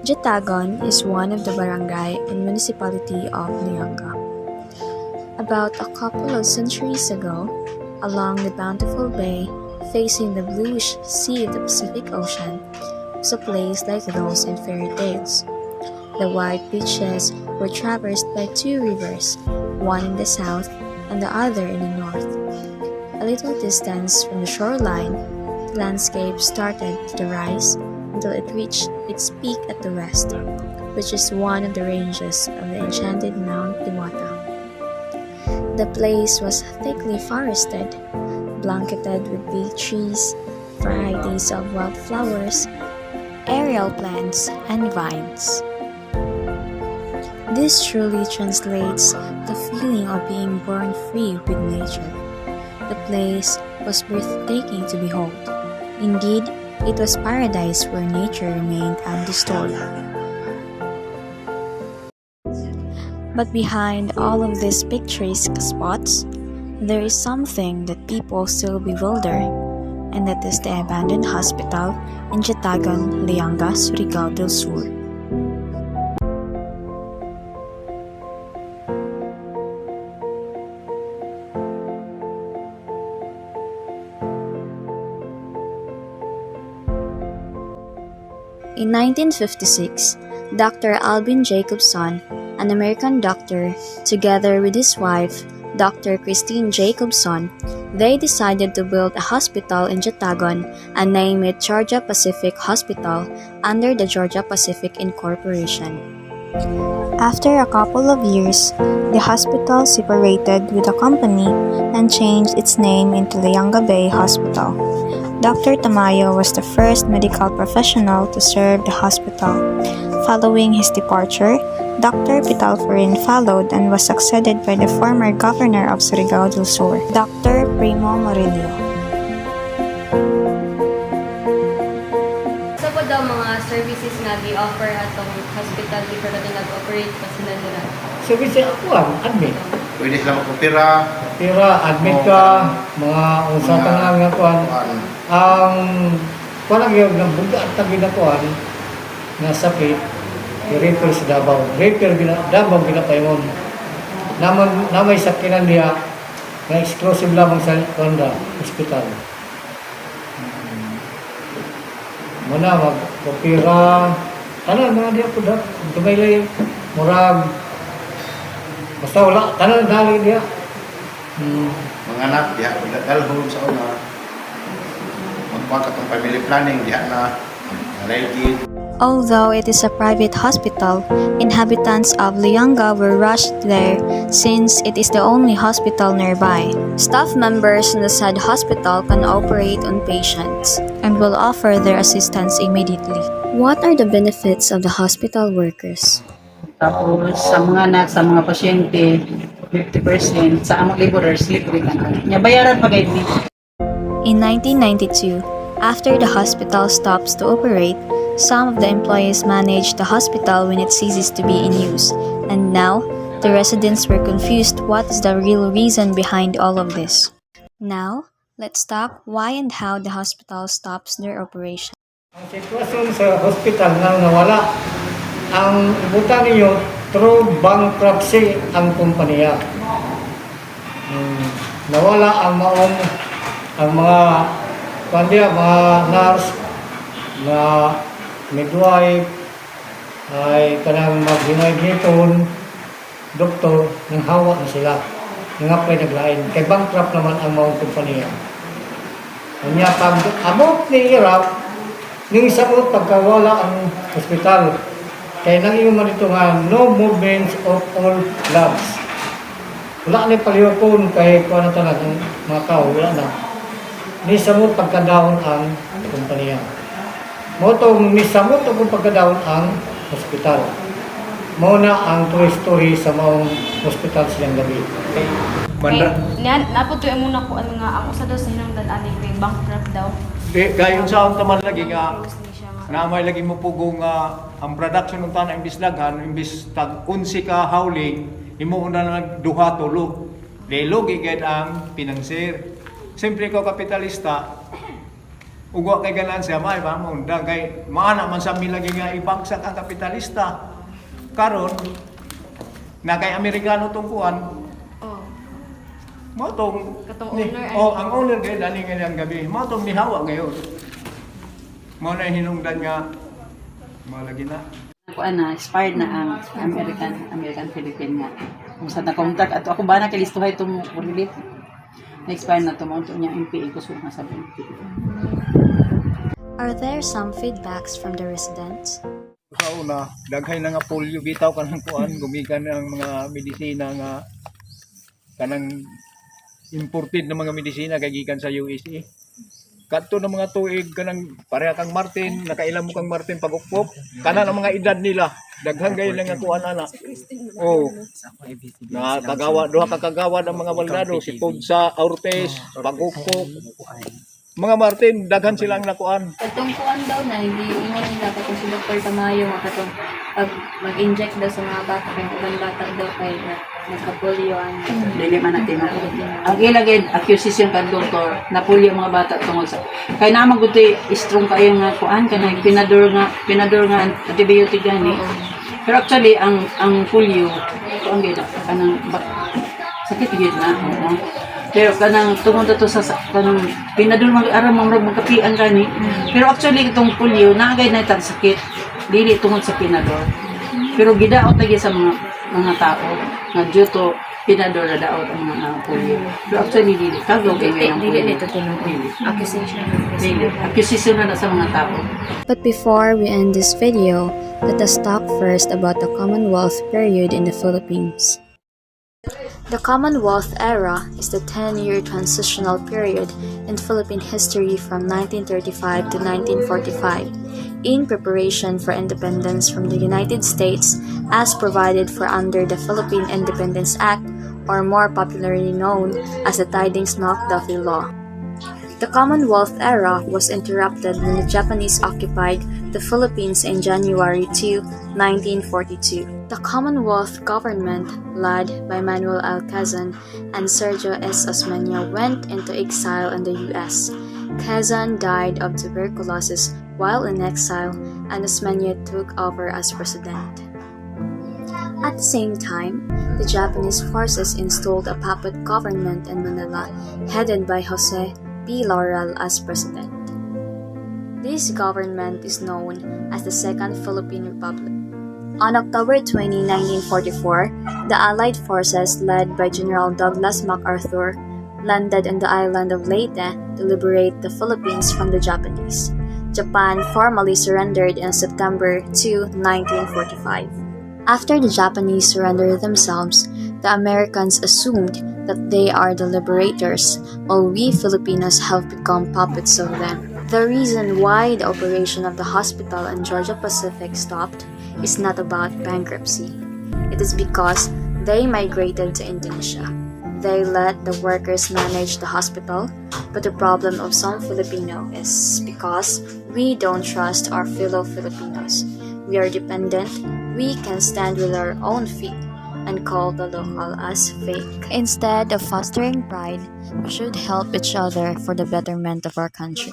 Jatagon is one of the barangay and municipality of Lianga. About a couple of centuries ago, along the bountiful bay facing the bluish sea of the Pacific Ocean, was a place like those in fairy tales. The white beaches were traversed by two rivers, one in the south and the other in the north. A little distance from the shoreline, the landscape started to rise until it reached its peak at the west, which is one of the ranges of the enchanted Mount Diwata. The place was thickly forested, blanketed with big trees, varieties of wildflowers, aerial plants, and vines. This truly translates the feeling of being born free with nature. The place was breathtaking to behold. Indeed, it was paradise where nature remained undisturbed. But behind all of these picturesque spots, there is something that people still bewilder, and that is the abandoned hospital in Jatagan, Lianga, Surigao del Sur. In 1956, Dr. Albin Jacobson, an American doctor, together with his wife, Dr. Christine Jacobson, they decided to build a hospital in Jatagon and name it Georgia Pacific Hospital under the Georgia Pacific Incorporation. After a couple of years, the hospital separated with the company and changed its name into Lianga Bay Hospital. Dr. Tamayo was the first medical professional to serve the hospital. Following his departure, Dr. Pitalforin followed and was succeeded by the former governor of Surigao del Sur, Dr. Primo Murillo. Sa po daw mga services nga gi-offer atong hospital before natin nag-operate pa sila nila? Service ako admit. Pwede sila magpapira. Admit ka, mga usapan lang nga kuhan. Ang parang yung nabuga at tabi na kuhan, na sakit, i-refer sa Davao. Davao ginapaymon. Na may sakinan niya, na exclusive lamang sa Rwanda Hospital. Muna magpapira, mga diya po da, tumaylay, murag, basta wala, dali diya. Mga anak, diha, dalhon sa una. Magpagkatong family planning, diha na, naligid. Although it is a private hospital, inhabitants of Lianga were rushed there since it is the only hospital nearby. Staff members in the said hospital can operate on patients and will offer their assistance immediately. What are the benefits of the hospital workers? Tapos sa mga anak, sa mga pasyente, 50%, sa among laborers, libre lang. Bayaran pa kayo. In 1992, after the hospital stops to operate, some of the employees manage the hospital when it ceases to be in use, and now, the residents were confused what is the real reason behind all of this. Now, let's talk why and how the hospital stops their operation. Ang sitwasyon sa hospital na nawala, ang ibutan ninyo, through bankruptcy ang kumpanya. Nawala ang mga nurse, na midwife, ay kanang mag-hinay-hinton, doktor, nang hawa na sila. Nangapay naglain. Kay bankrupt naman ang mga kumpanya. Kanya pag abot ni Iraq, ning sabot pagkawala ang hospital. Kaya nang iyo man ito nga, no movements of all labs. Wala na palihapon kay kuha na talag ng mga tao, wala na. Ni sabot pagkadahon ang kumpanya. Motong ni sabot kung pagkadahon ang hospital. Muna ang story sa maong hospital silang gabi. Naputuin muna ko nga ang usa daw sa hinungdan ani kay bankrupt daw. Gayon sa taman lagi nga na may lagi mo pugo nga ang production ng tanang imbis daghan imbis tag 11 ka howling imo una na duha tulo. Lelo gigid ang pinansir. Siyempre ko kapitalista Ugwa kay ganansya, may pamon. Kay maana man sa lagi nga ibagsak ang kapitalista. Karon, na kay Amerikano tungkuan, Oh. mo tong Katong owner, ang owner kay dali ngayong gabi. Mo tong nihawa ngayon. Mo na hinungdan nga malagi na. Ako expired na ang American Philippine nga. Kung saan na-contact ato ako ba na kilistuhay itong relief. Na-expire na ito mo niya MPA ko nga sabi. Are there some feedbacks from the residents? Sa una, daghay na nga polio bitaw kanang kuan gumikan ang mga medisina nga kanang imported na mga medisina kay gikan sa USA. Kadto na mga tuig kanang pareha kang Martin, nakailam mo kang Martin pagukpok, kana ang mga edad nila, daghan gayon nga kuan ana. Oh. Na kagawa duha ka kagawa ng mga baldado si Pugsa, Ortiz, pagukpok. Mga Martin, daghan silang nakuan. Katong kuan daw na hindi mo rin dapat kung si Dr. Tamayo katong pag mag-inject daw sa mga bata kay ubang bata daw kay nagka-polio ang Dili man natin na. Ang ilagay accusation kan doktor na polio mga bata tungod sa kay na magutoy strong kayo nga kuan kanang pinador nga antibiotic gani. Pero actually ang polio kuan gyud kanang sakit gyud na. Pero kanang tungod to sa kanang pinador mag-aram magkapian gani. Pero actually itong polio naagay na itang sakit dili tungod sa pinador. Pero gidaot lagi sa mga tao nga due to pinador na daot ang mga polio. Pero actually dili kagaw kay nga dili nito tinong accusation. Dili accusation na sa mga tao. But before we end this video, let us talk first about the Commonwealth period in the Philippines. The Commonwealth era is the 10-year transitional period in Philippine history from 1935 to 1945, in preparation for independence from the United States as provided for under the Philippine Independence Act, or more popularly known as the Tidings-Knock-Duffy Law. The Commonwealth era was interrupted when the Japanese occupied the Philippines in January 2, 1942. The Commonwealth government, led by Manuel L. Quezon and Sergio S. Osmeña, went into exile in the U.S. Quezon died of tuberculosis while in exile, and Osmeña took over as president. At the same time, the Japanese forces installed a puppet government in Manila, headed by Jose P. Laurel as president. This government is known as the Second Philippine Republic. On October 20, 1944, the Allied forces led by General Douglas MacArthur landed on the island of Leyte to liberate the Philippines from the Japanese. Japan formally surrendered on September 2, 1945. After the Japanese surrendered themselves, the Americans assumed that they are the liberators, while we Filipinos have become puppets of them. The reason why the operation of the hospital in Georgia Pacific stopped is not about bankruptcy. It is because they migrated to Indonesia. They let the workers manage the hospital, but the problem of some Filipino is because we don't trust our fellow Filipinos. We are dependent, we can stand with our own feet, and call the local as fake. Instead of fostering pride, we should help each other for the betterment of our country.